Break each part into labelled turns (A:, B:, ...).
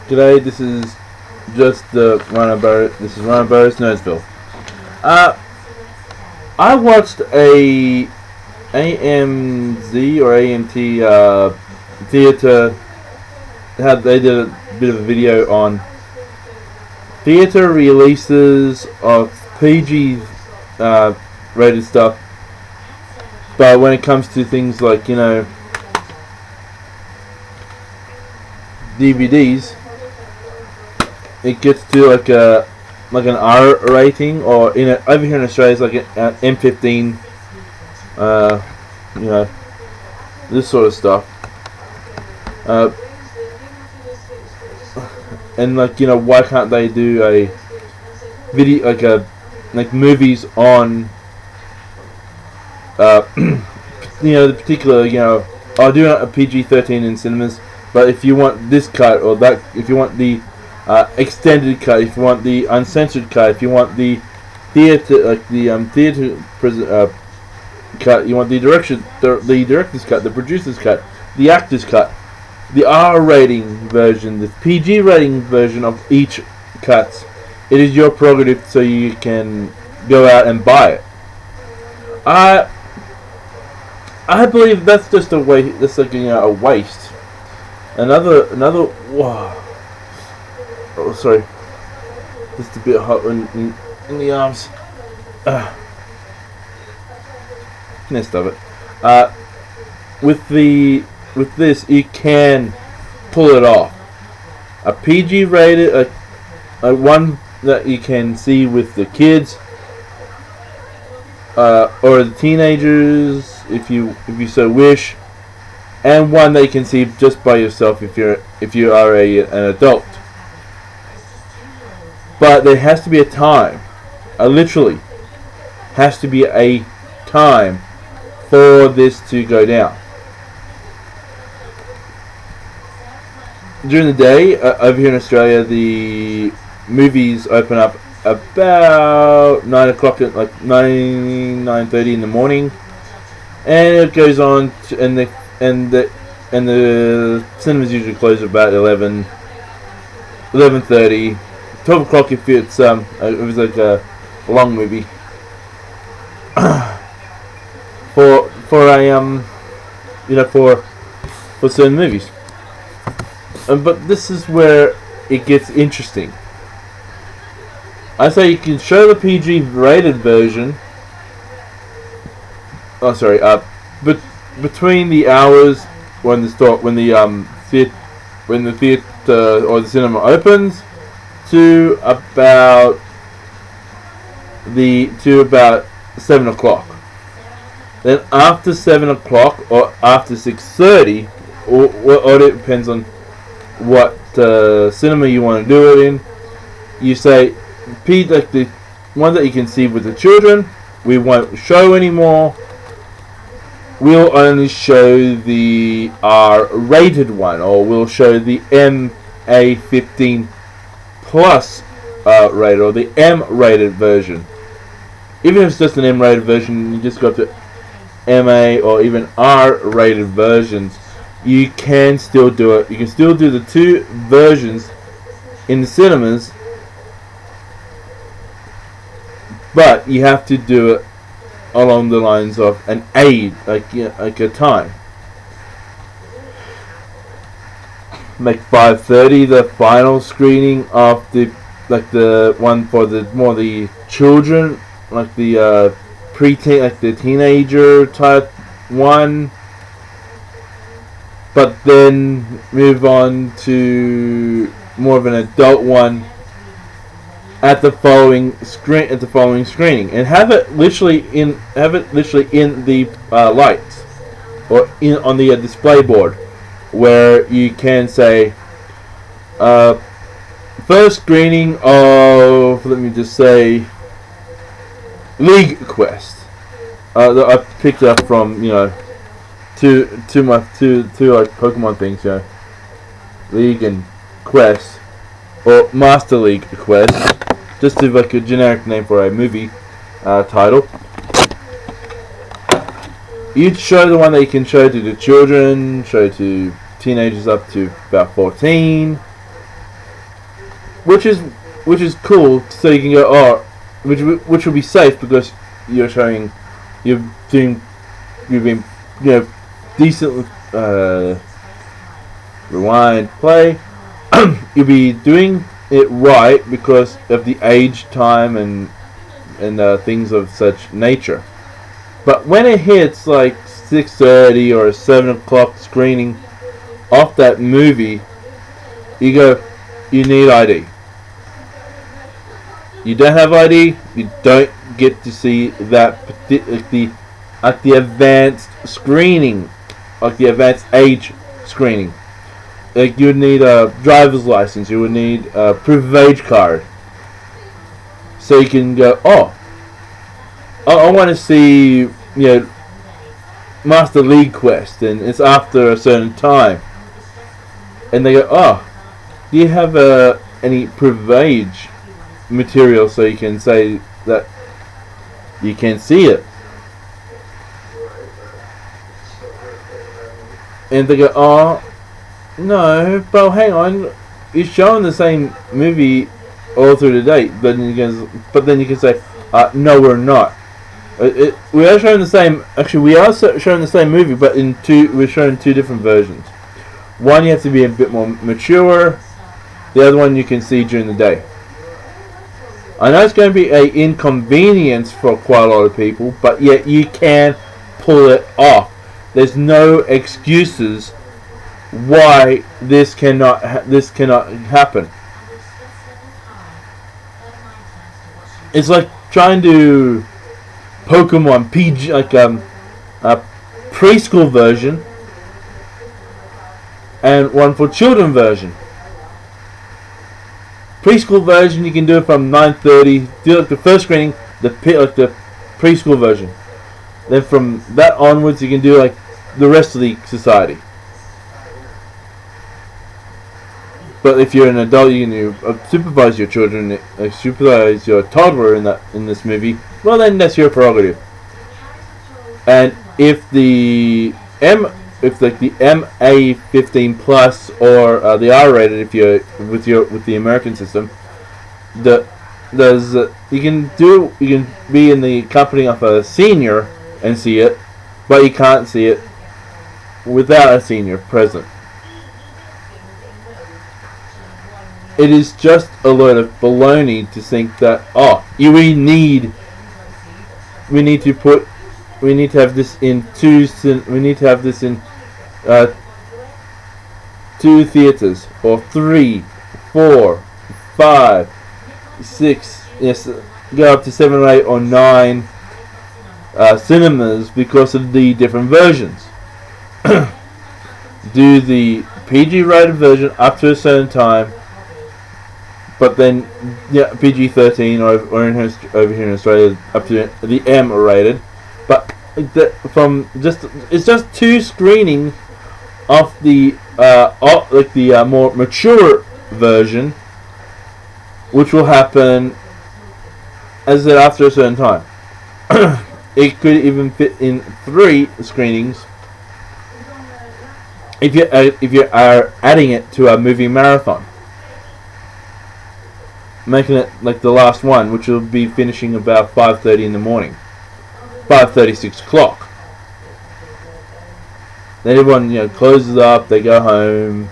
A: G'day, this is just Rhino Burrows. This is Rhino Burrows, Nerdsville. I watched a AMZ or AMT theater. They did a bit of a video on theater releases of PG rated stuff, but when it comes to things like DVDs, it gets to like an R rating, or over here in Australia it's like an M15. This sort of stuff. And why can't they do a video like movies on the particular I'll do a PG-13 in cinemas, but if you want this cut or that, if you want the extended cut, if you want the uncensored cut, if you want the theater cut, you want the director's cut, the producer's cut, the actor's cut, the R rating version, the PG rating version of each cut. It is your prerogative, so you can go out and buy it. I believe that's just a waste. That's a waste. Another. Wow. Oh, sorry. Just a bit hot in the arms. Nest of it. With this, you can pull it off. A PG rated, a one that you can see with the kids, or the teenagers, if you so wish, and one that you can see just by yourself if you are an adult. But there has to be a time. Literally, has to be a time for this to go down. During the day, over here in Australia, the movies open up about 9 o'clock, at like 9:30 in the morning, and it goes on to, and the cinemas usually close about 11:30, 12 o'clock if it's it was like a long movie. for certain movies. But this is where it gets interesting. I say you can show the PG rated version. Oh, sorry. But between the hours when the theater or the cinema opens to about 7 o'clock. Then after 7 o'clock or after 6:30, or it depends on what cinema you want to do it in. You say, like the one that you can see with the children, we won't show anymore. We'll only show the R-rated one, or we'll show the MA15 plus rated, or the M-rated version. Even if it's just an M-rated version, you just go to MA or even R-rated versions. You can still do it. You can still do the two versions in the cinemas, but you have to do it along the lines of an aid, like a time. Make 5:30 the final screening of the one for the children, like the preteen, like the teenager type one. But then move on to more of an adult one at the following screening, and have it literally in the lights, or on the display board, where you can say first screening of, let me just say, League Quest. I picked up from two like Pokemon things, League and Quest, or Master League Quest, just to like a generic name for a movie title. You'd show the one that you can show to the children, show to teenagers up to about 14, which is cool. So you can go, oh, which will be safe because you're showing you've been decent rewind play. You'll be doing it right because of the age, time, and things of such nature. But when it hits like 6:30 or a 7 o'clock screening of that movie, you go, you need ID. You don't have ID, you don't get to see that at the advanced screening, like the advanced age screening. Like you would need a driver's license, you would need a proof of age card, so you can go, I want to see Master League Quest, and it's after a certain time, and they go, do you have any proof of age material so you can say that you can see it? And they go, no, but hang on, you're showing the same movie all through the day. But then you can say, no, we're not. We are showing the same. Actually, we are showing the same movie, but we're showing two different versions. One you have to be a bit more mature. The other one you can see during the day. I know it's going to be an inconvenience for quite a lot of people, but yet you can pull it off. There's no excuses why this cannot happen. It's like trying to Pokemon PG, like a preschool version and one for children version. Preschool version you can do it from 9:30. Do like the first screening, the preschool version. Then from that onwards you can do like the rest of the society. But if you're an adult, you can supervise your children, supervise your toddler in this movie. Well, then that's your prerogative. And if the MA15 plus or the R-rated, if you're with the American system, you can be in the company of a senior and see it, but you can't see it without a senior present. It is just a load of baloney to think that we need to have this in two theaters, or 3, 4, 5, 6, yes, go up to 7 or 8 or 9 cinemas because of the different versions. Do the PG rated version up to a certain time, but then PG-13 or over here in Australia up to the M rated. But it's just two screenings of the more mature version, which will happen as I said after a certain time. It could even fit in 3 screenings if you are adding it to a movie marathon, making it like the last one, which will be finishing about 5:30 in the morning, 5:30, 6 o'clock. Then everyone closes up, they go home,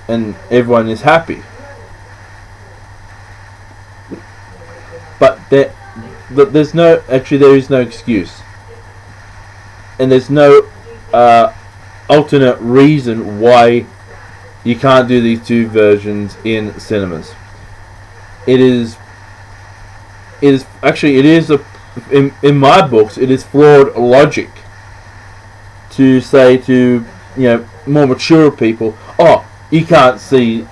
A: and everyone is happy. But there is no excuse, and there's no alternate reason why you can't do these two versions in cinemas. It is in my books, it is flawed logic to say to more mature people, you can't see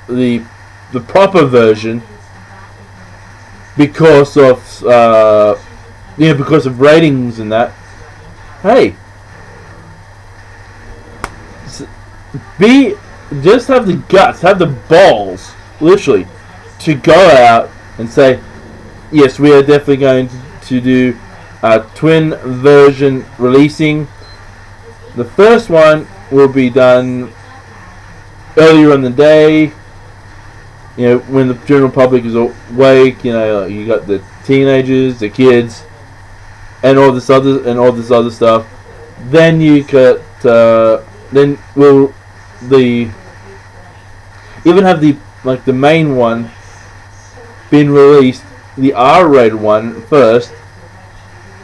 A: the proper version because of ratings and that. Hey, just have the guts, have the balls, literally, to go out and say, yes, we are definitely going to do a twin version releasing, The first one will be done earlier in the day. You know, when the general public is awake. You know, you got the teenagers, the kids, and all this other stuff. Then you got then will the even have the main one been released, the R-rated one first,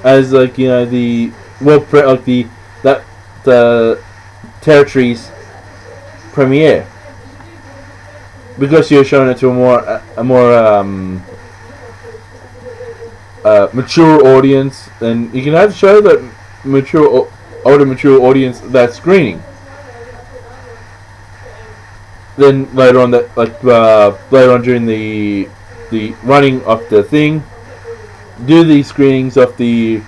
A: as like, you know, the territory's premiere, because you're showing it to a more mature audience, and you can have show that older mature audience that screening. Then later on during the running of the thing, do the screenings of the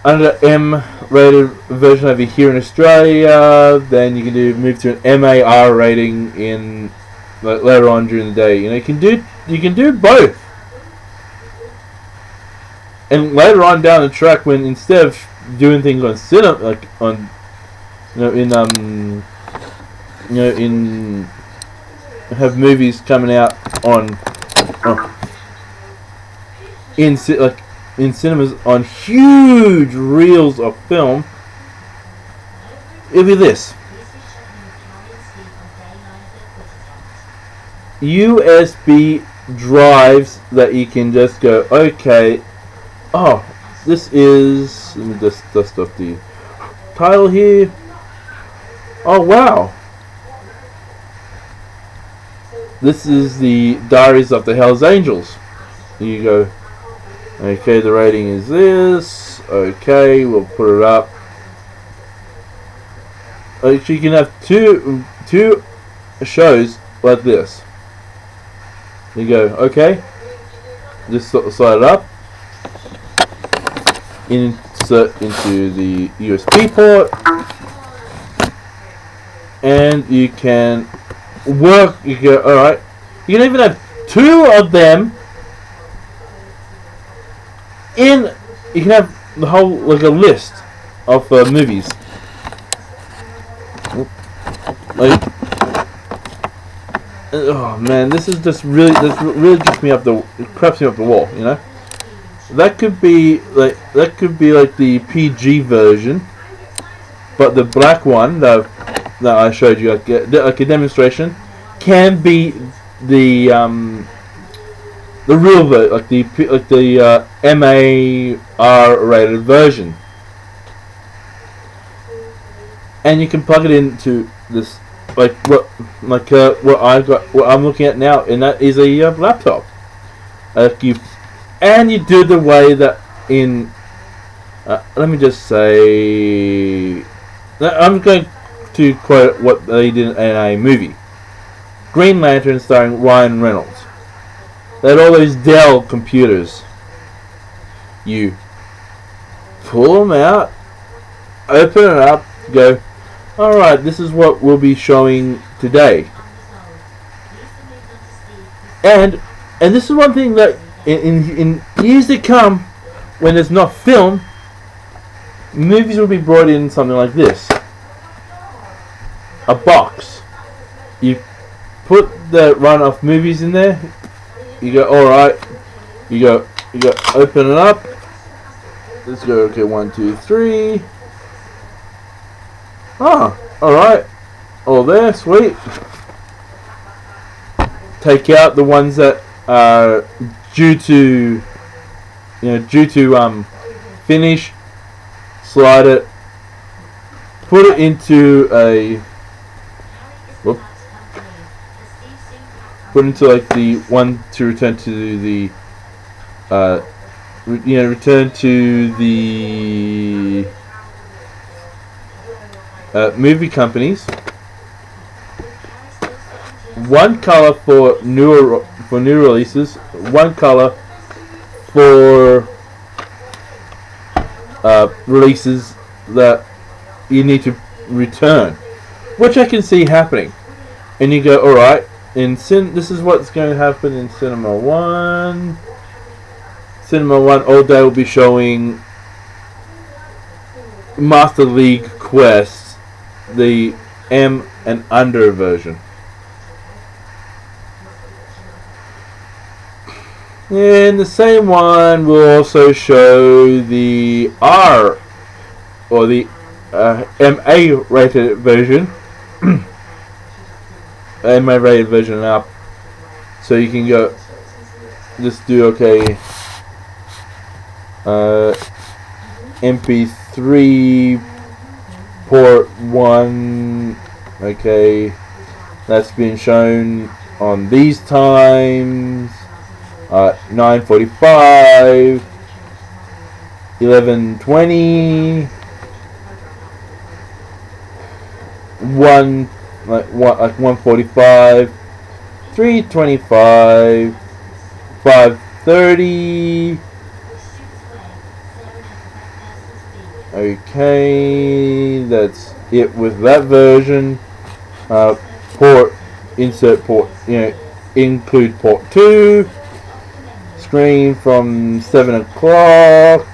A: under M rated version over here in Australia. Then you can move to an MAR rating in later on during the day. You know, you can do both. And later on down the track, when instead of doing things on cinema, have movies coming out in cinemas on huge reels of film, it'll be this USB drives that you can just go, okay, oh, this is, let me just dust off the title here. Oh wow, this is the Diaries of the Hells Angels. You go, okay, the rating is this. Okay, we'll put it up. You can have two shows like this. You go, okay, just slide it up, insert into the USB port, and you can work. You go, all right. You can even have two of them. You can have the whole, like, a list of movies. Like, oh man, this really gets me up craps me up the wall. You know, that could be like the PG version, but the black one that I showed you, like a demonstration, can be the real version, like the MAR rated version, and you can plug it into this, what I'm looking at now, and that is a laptop. And you do the way that in let me just say, I'm going to quote what they did in a movie, Green Lantern, starring Ryan Reynolds. They had all those Dell computers. You pull them out, open it up, go, alright, this is what we'll be showing today. And this is one thing that in years to come, when there's not film, movies will be brought in something like this. A box. You put the run of movies in there. You go, alright. You go, open it up. Let's go, okay, 1, 2, 3. Ah, alright. All there, sweet. Take out the ones that are due to finish. Slide it. Put it into a put into like the one to return to the return to the movie companies. One color for new releases. One color for releases that you need to return, which I can see happening. And you go, all right. This is what's going to happen in Cinema 1. Cinema 1 all day will be showing Master League Quest, the M and under version. And the same one will also show the R or the MA rated version. MA rated version up. So you can go just do okay. MP3 port 1. Okay, that's been shown on these times. 9:45, 11:20, 1:45, 3:25, 5:30. Okay, that's it with that version. Port, insert port, include port 2. Screen from 7 o'clock,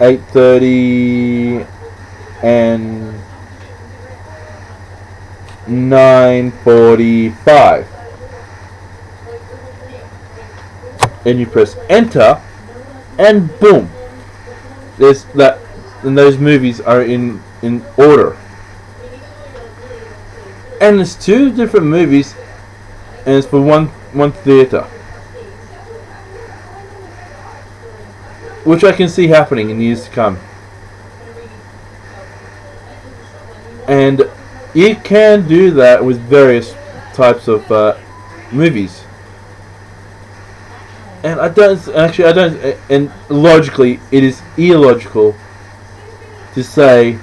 A: 8:30, and 9:45. And you press enter, and boom, there's that, and those movies are in order. And there's 2 different movies, and it's for one theater, which I can see happening in years to come. And you can do that with various types of movies. And and logically, it is illogical to say,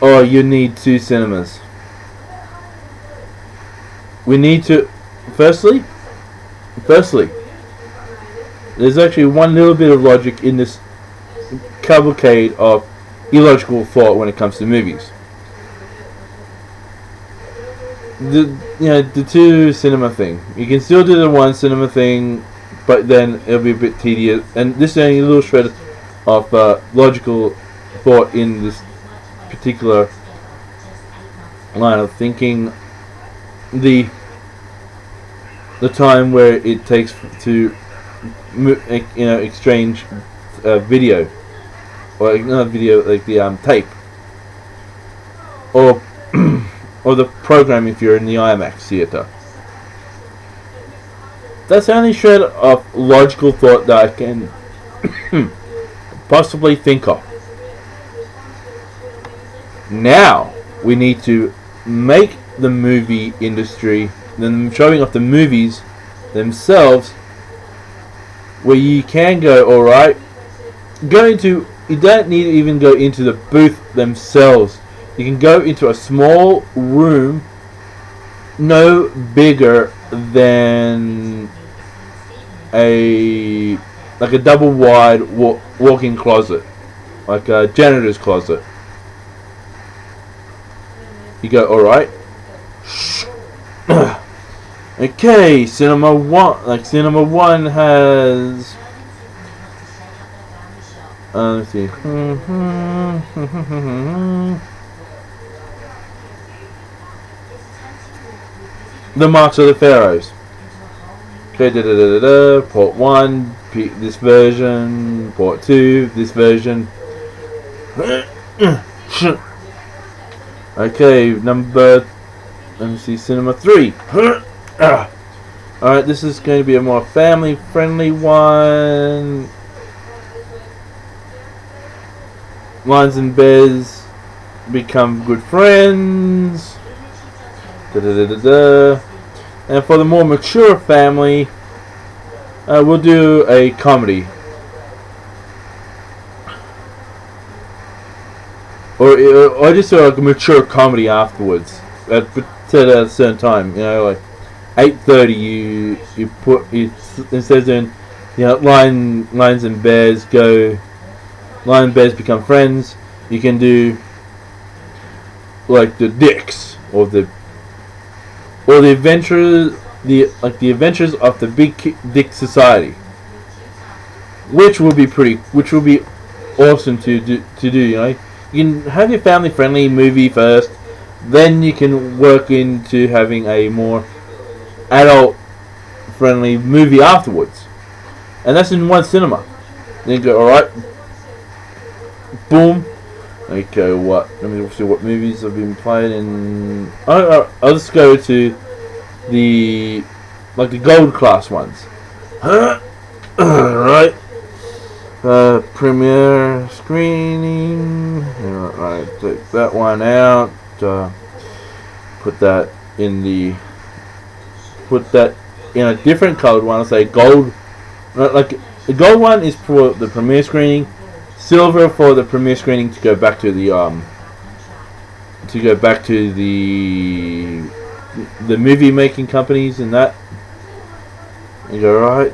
A: oh, you need 2 cinemas. We need to, firstly, there's actually one little bit of logic in this cavalcade of illogical thought when it comes to movies. The 2 cinema thing. You can still do the 1 cinema thing, but then it'll be a bit tedious. And this is only a little shred of logical thought in this particular line of thinking. The time where it takes to exchange video, or not video, like the tape, or or the program if you're in the IMAX theater. That's the only shred of logical thought that I can possibly think of. Now we need to make the movie industry, then showing off the movies themselves, where you can go, alright, you don't need to even go into the booth themselves. You can go into a small room, no bigger than a double wide walk-in closet, like a janitor's closet. You go, alright. Okay, Cinema 1 has let's see. The Marks of the Pharaohs. Okay, port 1, this version, port 2, this version. Okay, let me see, Cinema 3. Alright, this is going to be a more family-friendly one. Lines and Bez become good friends. And for the more mature family, we'll do a comedy. Or just like a mature comedy afterwards at a certain time, like 8:30. You put it instead of doing, Lines and Bears go. Lion and Bears become friends. You can do like the Dicks or the adventures, the adventures of the Big Dick Society. which will be awesome to do. You know, you can have your family friendly movie first, then you can work into having a more adult friendly movie afterwards, and that's in one cinema. Then you go, all right, boom. Okay, what? Let me see what movies have been played in. I'll just go to the gold class ones. Right. Premiere screening. Right, take that one out. Put that in a different colored one. I'll say gold. Like the gold one is for the premiere screening. Silver for the premiere screening to go back to the movie making companies and that. You go right.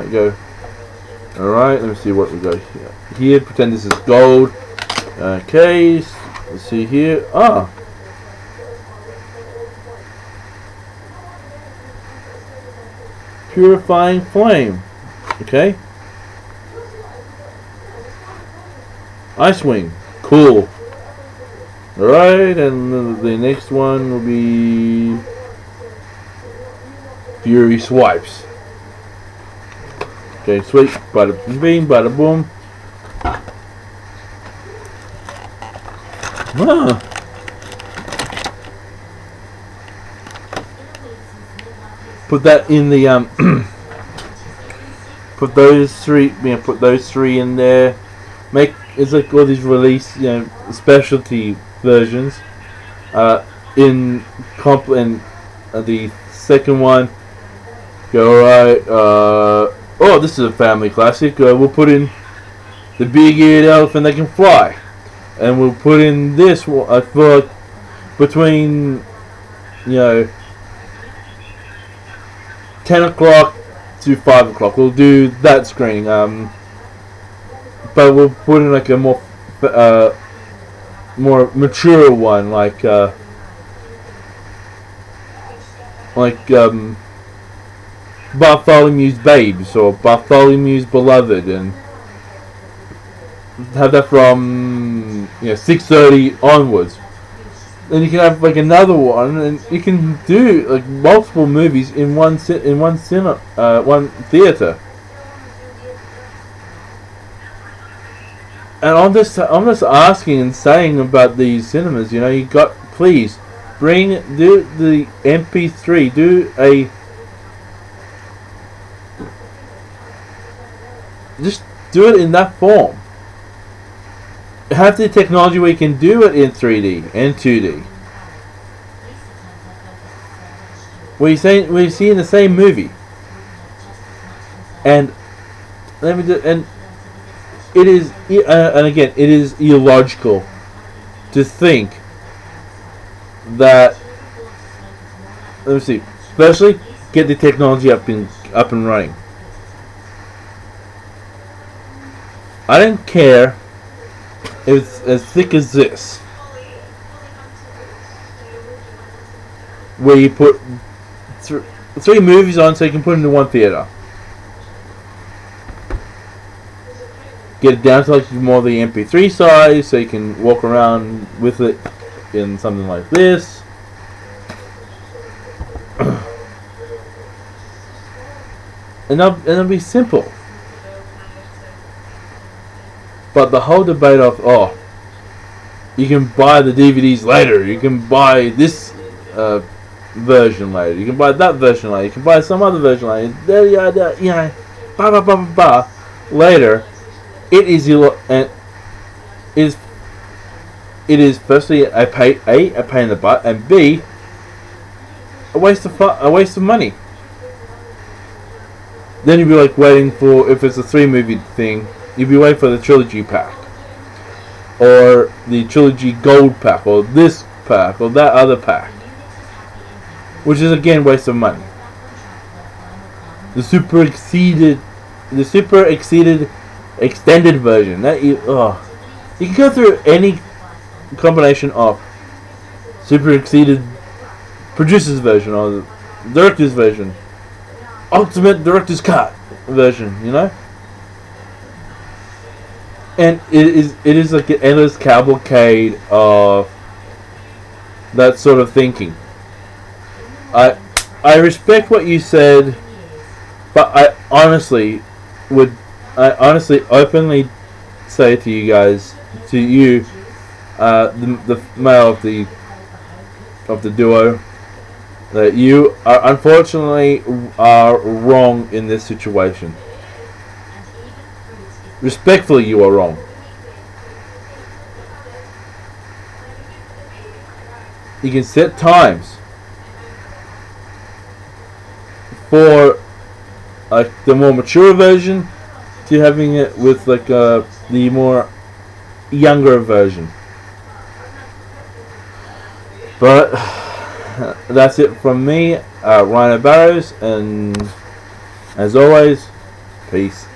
A: You go. All right. Let me see what we got here. Here, pretend this is gold. Okay. Let's see here. Purifying flame. Okay. Ice-Wing. Cool. Alright, and the next one will be Fury Swipes. Okay, sweet. Bada bing, bada boom. Put that in the put those three in there. It's like all these release, specialty versions. And the second one, go alright. This is a family classic. We'll put in the big-eared elephant that can fly, and we'll put in this one for between 10 o'clock to 5 o'clock. We'll do that screening. But we'll put in like a more mature one, like Bartholomew's Babes or Bartholomew's Beloved, and have that from 6:30 onwards. Then you can have like another one, and you can do like multiple movies in one theater. And I'm just asking and saying about these cinemas. Please do the MP3. Just do it in that form. Have the technology where you can do it in 3D and 2D. Where you see in the same movie. And it is, and again, it is illogical to think that. Let me see. Firstly, get the technology up and running. I don't care if it's as thick as this, where you put three movies on, so you can put them into one theater. Get it down to like more the MP3 size, so you can walk around with it in something like this. And it'll be simple. But the whole debate of you can buy the DVDs later, you can buy this version later, you can buy that version later, you can buy some other version later, later. It is firstly a pain in the butt, and B, a waste of money. Then you'd be like waiting for, if it's a 3-movie thing, you'd be waiting for the trilogy pack, or the trilogy gold pack, or this pack, or that other pack, which is again waste of money. The super exceeded extended version that you can go through any combination of super exceeded producer's version or the director's version, ultimate director's cut version, And it is like an endless cavalcade of that sort of thinking. I I respect what you said, but I honestly openly say to you guys, to you, the male of the duo, that you are unfortunately are wrong in this situation. Respectfully, you are wrong. You can set times for like the more mature version to having it with like the more younger version. But that's it from me, Rhino Barrows, and as always, peace.